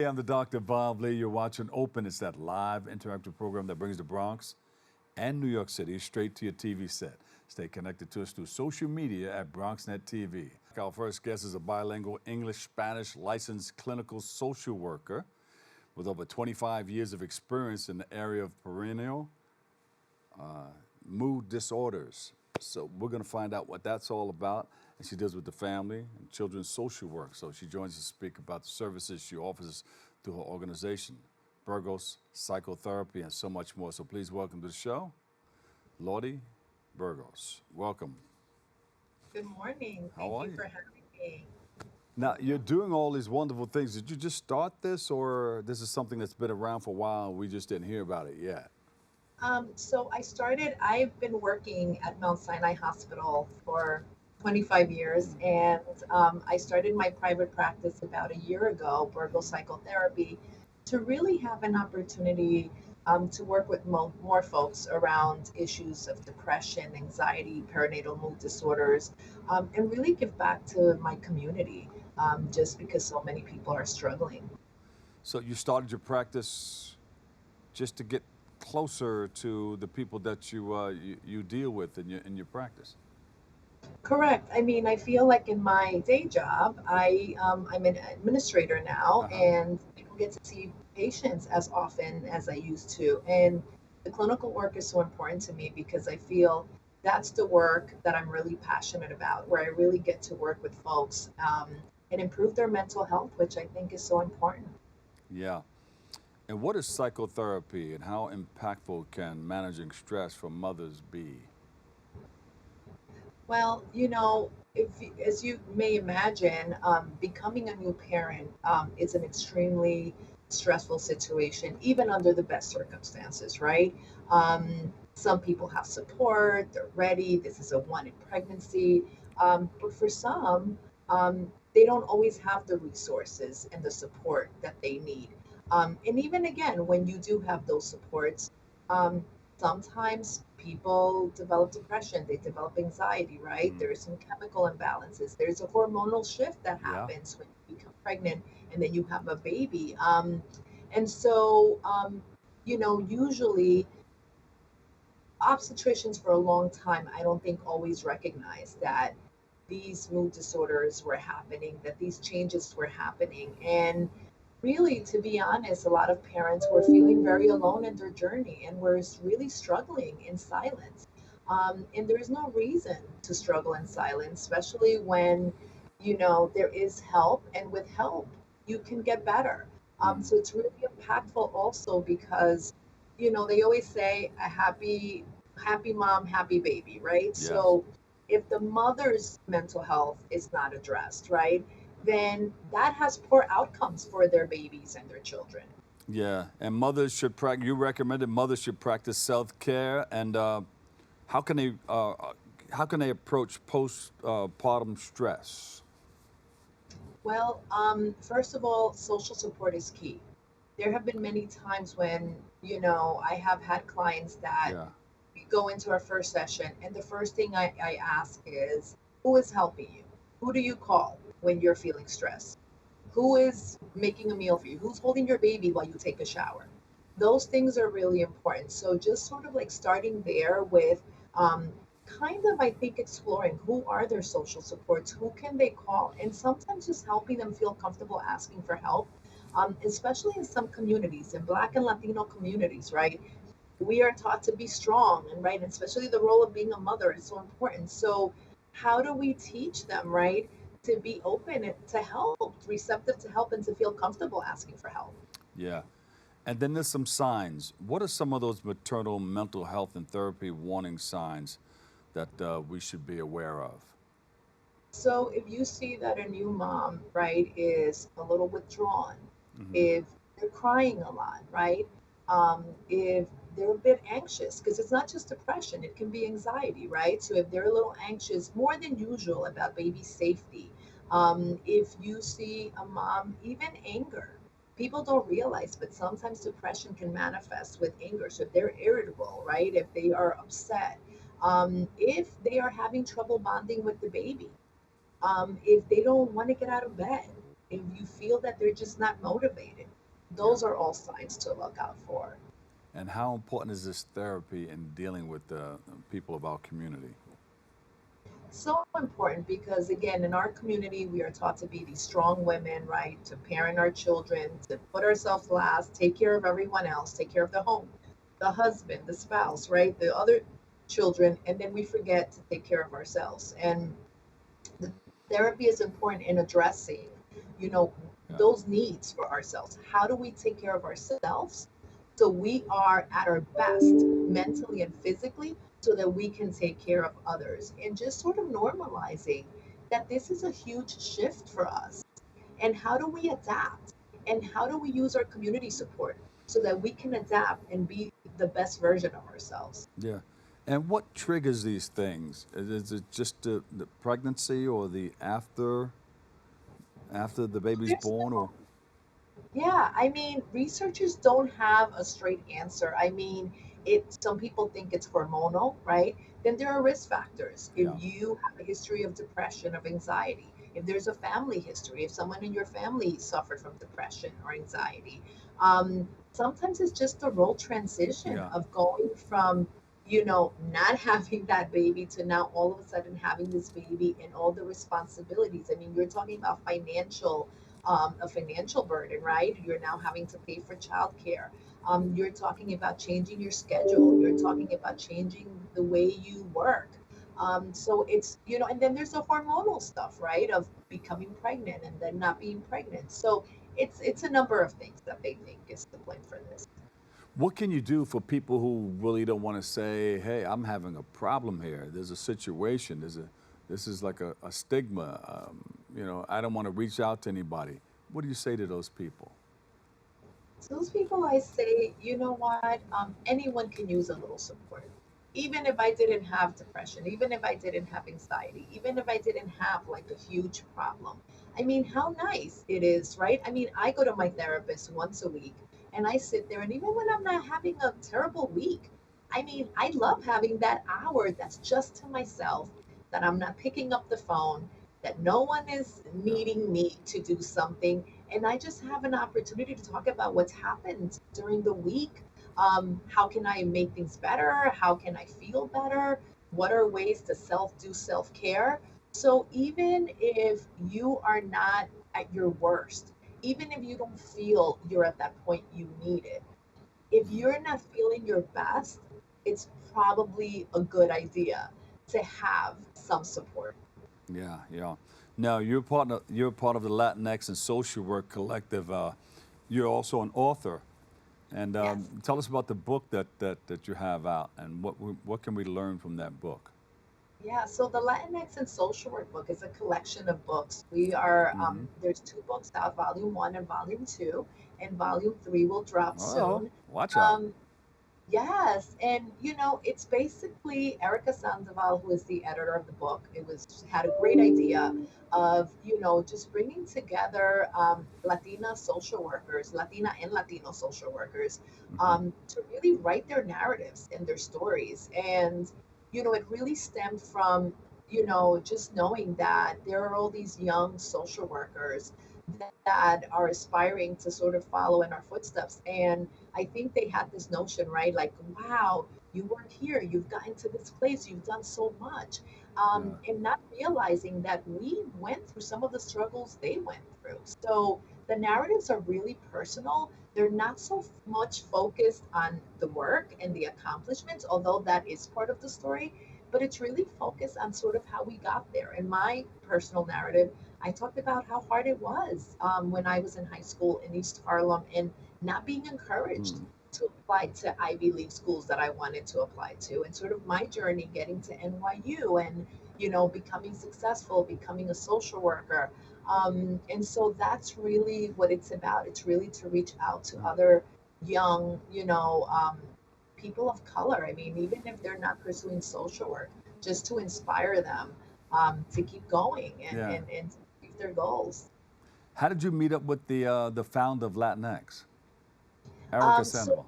Hey, I'm the Dr. Bob Lee. You're watching Open. It's that live interactive program that brings the Bronx and New York City straight to your TV set. Stay connected to us through social media at BronxNet TV. Our first guest is a bilingual English-Spanish licensed clinical social worker with over 25 years of experience in the area of perennial mood disorders. So we're going to find out what that's all about. And she deals with the family and children's social work. So she joins us to speak about the services she offers through her organization, Burgos Psychotherapy, and so much more. So please welcome to the show, Lottie Burgos. Welcome. Good morning. How Thank are you you? for having me. Now, you're doing all these wonderful things. Did you just start this, or this is something that's been around for a while and we just didn't hear about it yet? I've been working at Mount Sinai Hospital for 25 years, and I started my private practice about a year ago, Burgos Psychotherapy, to really have an opportunity to work with more folks around issues of depression, anxiety, perinatal mood disorders, and really give back to my community just because so many people are struggling. So you started your practice just to get closer to the people that you deal with in your practice. Correct. I mean, I feel like in my day job, I'm an administrator now, Uh-huh. and I don't get to see patients as often as I used to. And the clinical work is so important to me because I feel that's the work that I'm really passionate about, where I really get to work with folks and improve their mental health, which I think is so important. Yeah. And what is psychotherapy and how impactful can managing stress for mothers be? Well, as you may imagine, becoming a new parent is an extremely stressful situation, even under the best circumstances, right? Some people have support, they're ready, this is a wanted pregnancy. But for some, they don't always have the resources and the support that they need. And even again, when you do have those supports, um, sometimes people develop depression, they develop anxiety, right? Mm. There's some chemical imbalances. There's a hormonal shift that Yeah. happens when you become pregnant and then you have a baby. And so, usually obstetricians for a long time, I don't think always recognized that these mood disorders were happening, that these changes were happening. And really, to be honest, a lot of parents were feeling very alone in their journey and were really struggling in silence. And there is no reason to struggle in silence, especially when, there is help. And with help, you can get better. Mm. So it's really impactful also because, they always say a happy mom, happy baby, right? Yes. So if the mother's mental health is not addressed, right, then that has poor outcomes for their babies and their children. Yeah. And mothers should practice. You recommended mothers should practice self-care. And how can they uh, uh, how can they approach postpartum stress? Well, first of all, social support is key. There have been many times when, I have had clients that Yeah. we go into our first session, and the first thing I ask is, who is helping you? Who do you call when you're feeling stressed? Who is making a meal for you? Who's holding your baby while you take a shower? Those things are really important. So just sort of like starting there with um, kind of, I think, exploring who are their social supports, who can they call, and sometimes just helping them feel comfortable asking for help, especially in some communities, in Black and Latino communities, right? We are taught to be strong, and right, and especially the role of being a mother is so important. So how do we teach them, right, to be open and to help, receptive to help, and to feel comfortable asking for help? Yeah. And then there's some signs. What are some of those maternal mental health and therapy warning signs that we should be aware of? So if you see that a new mom, right, is a little withdrawn, Hmm. if they're crying a lot, right, if they're a bit anxious, because it's not just depression, it can be anxiety, right? So if they're a little anxious more than usual about baby safety, if you see a mom, even anger, people don't realize, but sometimes depression can manifest with anger. So if they're irritable, right, if they are upset, if they are having trouble bonding with the baby, if they don't want to get out of bed, if you feel that they're just not motivated, Yeah. those are all signs to look out for. And how important is this therapy in dealing with the people of our community? So important because, again, in our community, we are taught to be these strong women, right? To parent our children, to put ourselves last, take care of everyone else, take care of the home, the husband, the spouse, right? The other children. And then we forget to take care of ourselves. And the therapy is important in addressing, you know, Yeah. those needs for ourselves. How do we take care of ourselves so we are at our best mentally and physically so that we can take care of others, and just sort of normalizing that this is a huge shift for us, and how do we adapt, and how do we use our community support so that we can adapt and be the best version of ourselves. Yeah. And what triggers these things? Is it just the pregnancy or the after the baby's There's born or? Yeah, I mean, researchers don't have a straight answer. I mean, some people think it's hormonal, right? Then there are risk factors. If Yeah. you have a history of depression, of anxiety, if there's a family history, if someone in your family suffered from depression or anxiety, sometimes it's just a role transition Yeah. of going from, not having that baby to now all of a sudden having this baby and all the responsibilities. I mean, you're talking about a financial burden, right? You're now having to pay for childcare. You're talking about changing your schedule. You're talking about changing the way you work. So and then there's the hormonal stuff, right? Of becoming pregnant and then not being pregnant. So it's a number of things that they think is the blame for this. What can you do for people who really don't want to say, "Hey, I'm having a problem here. There's a situation. This is like a stigma. I don't want to reach out to anybody." What do you say to those people? So those people, I say, you know what? Anyone can use a little support. Even if I didn't have depression, even if I didn't have anxiety, even if I didn't have like a huge problem. I mean, how nice it is, right? I mean, I go to my therapist once a week and I sit there, and even when I'm not having a terrible week, I mean, I love having that hour that's just to myself, that I'm not picking up the phone, that no one is Yeah. needing me to do something, and I just have an opportunity to talk about what's happened during the week. How can I make things better? How can I feel better? What are ways to do self care? So even if you are not at your worst, even if you don't feel you're at that point you need it, if Mhm. you're not feeling your best, it's probably a good idea to have some support. Yeah, yeah. Now you're part of the Latinx and Social Work Collective. You're also an author, and Yes. tell us about the book that you have out, and what can we learn from that book? Yeah, so the Latinx and Social Work book is a collection of books. We are Hmm. there's two books out, Volume One and Volume Two, and Volume Three will drop Oh, soon. watch out. Um, yes, and it's basically Erica Sandoval, who is the editor of the book. Had a great idea of just bringing together Latina social workers, Latina and Latino social workers, Hmm. to really write their narratives and their stories. And it really stemmed from just knowing that there are all these young social workers that are aspiring to sort of follow in our footsteps. And I think they had this notion, right? Like, wow, you weren't here, you've gotten to this place, you've done so much. Yeah, And not realizing that we went through some of the struggles they went through. So the narratives are really personal. They're not so much focused on the work and the accomplishments, although that is part of the story, but it's really focused on sort of how we got there. In my personal narrative, I talked about how hard it was when I was in high school in East Harlem and not being encouraged mm, to apply to Ivy League schools that I wanted to apply to, and sort of my journey getting to NYU and becoming successful, becoming a social worker. And so that's really what it's about. It's really to reach out to yeah, other young, people of color. I mean, even if they're not pursuing social work, just to inspire them to keep going and, yeah. and, and achieve their goals. How did you meet up with the founder of Latinx, Erica So Sandoval?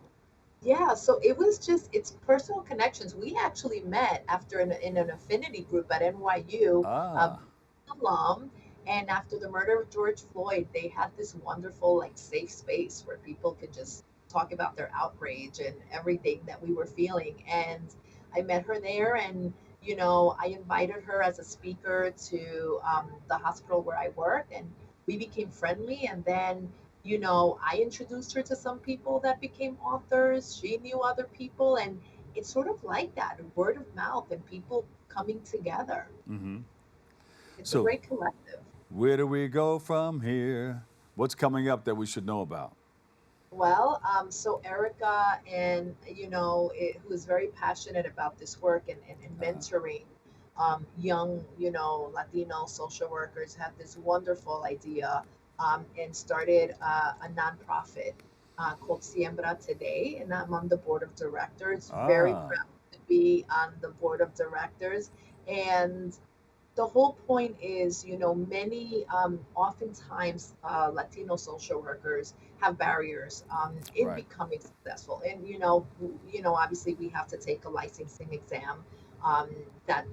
yeah, so it's personal connections. We actually met after in an affinity group at NYU, Ah, alum, And after the murder of George Floyd, they had this wonderful, like, safe space where people could just talk about their outrage and everything that we were feeling. And I met her there, and I invited her as a speaker to the hospital where I work, and we became friendly. And then, I introduced her to some people that became authors. She knew other people, and it's sort of like that, word of mouth and people coming together. It's a So, great collective. where do we go from here? What's coming up that we should know about? Well, so Erica, and who is very passionate about this work, and Uh-huh. mentoring young, Latino social workers, have this wonderful idea, and started a nonprofit called Siembra Today, and I'm on the board of directors. Very Ah, proud to be on the board of directors, and the whole point is, many oftentimes Latino social workers have barriers in right. becoming successful, and obviously we have to take a licensing exam, um, that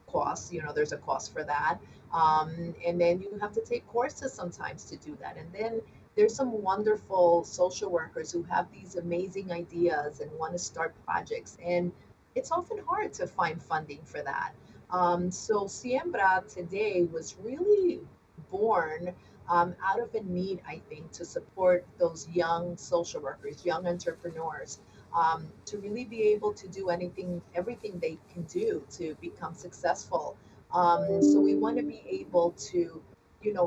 costs. There's a cost for that, and then you have to take courses sometimes to do that, and then there's some wonderful social workers who have these amazing ideas and want to start projects, and it's often hard to find funding for that. So Siembra today was really born out of a need, I think, to support those young social workers, young entrepreneurs, to really be able to do everything they can do to become successful. So we want to be able to,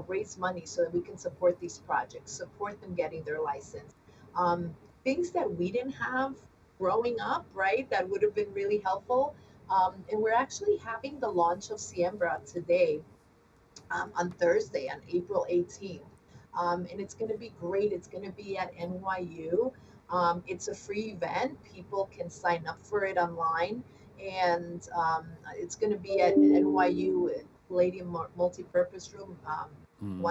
raise money so that we can support these projects, support them getting their license. Um, Things that we didn't have growing up, right? That would have been really helpful, and we're actually having the launch of Siembra today, on Thursday, on April 18th. And it's going to be great. It's going to be at NYU. It's a free event. People can sign up for it online. And it's going to be at NYU Palladium Multipurpose Room, Mm.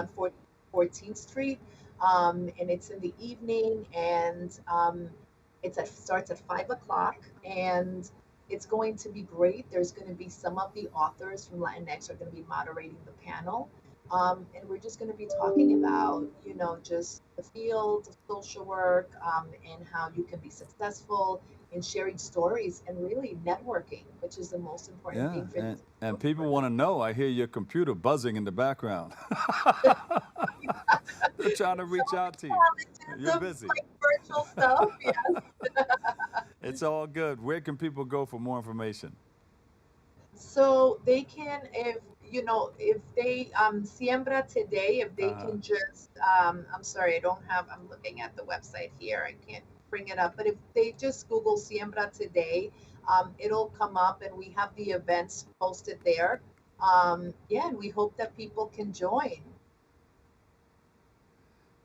114th Street. And it's in the evening. And starts at 5 o'clock. And it's going to be great. There's going to be some of the authors from Latinx are going to be moderating the panel. And we're just going to be talking about, just the field of social work, and how you can be successful in sharing stories and really networking, which is the most important Yeah, thing for these and social people workers. want to know. I hear your computer buzzing in the background. They're trying to Some reach of the out to you. challenges You're of, busy. like, virtual stuff, yes. It's all good. Where can people go for more information? So they can, if they Siembra today, if they Uh-huh. can just, I'm sorry, I'm looking at the website here. I can't bring it up, but if they just Google Siembra today, it'll come up, and we have the events posted there. Yeah, and we hope that people can join.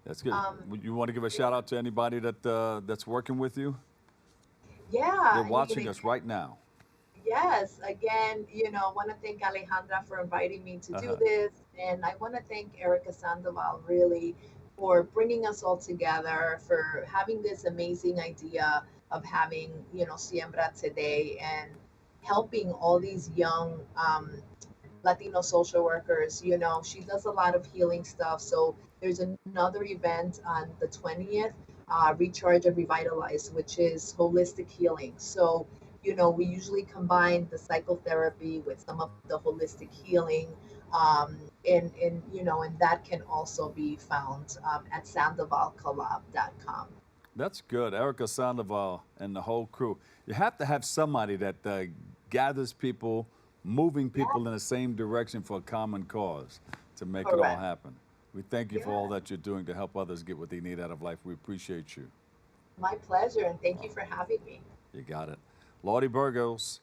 That's good. Um, You want to give a shout out to anybody that's working with you? They're yeah, I mean, watching us right now. yes, again, I want to thank Alejandra for inviting me to do Uh-huh. this. And I want to thank Erica Sandoval really for bringing us all together, for having this amazing idea of having, Siembra today, and helping all these young Latino social workers. She does a lot of healing stuff. So there's another event on the 20th, Recharge and Revitalize, which is holistic healing. So, we usually combine the psychotherapy with some of the holistic healing. And that can also be found at sandovalcollab.com. That's good. Erica Sandoval and the whole crew. You have to have somebody that gathers people, moving Yeah, people in the same direction for a common cause to make it all correct. happen. We thank you for Yeah, all that you're doing to help others get what they need out of life. We appreciate you. my pleasure. And thank you for having me. You got it. Lottie Burgos,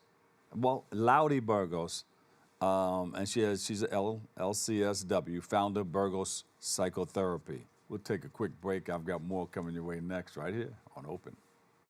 well, Loudy Burgos, and she's a LCSW, founder of Burgos Psychotherapy. We'll take a quick break. I've got more coming your way next, right here on Open.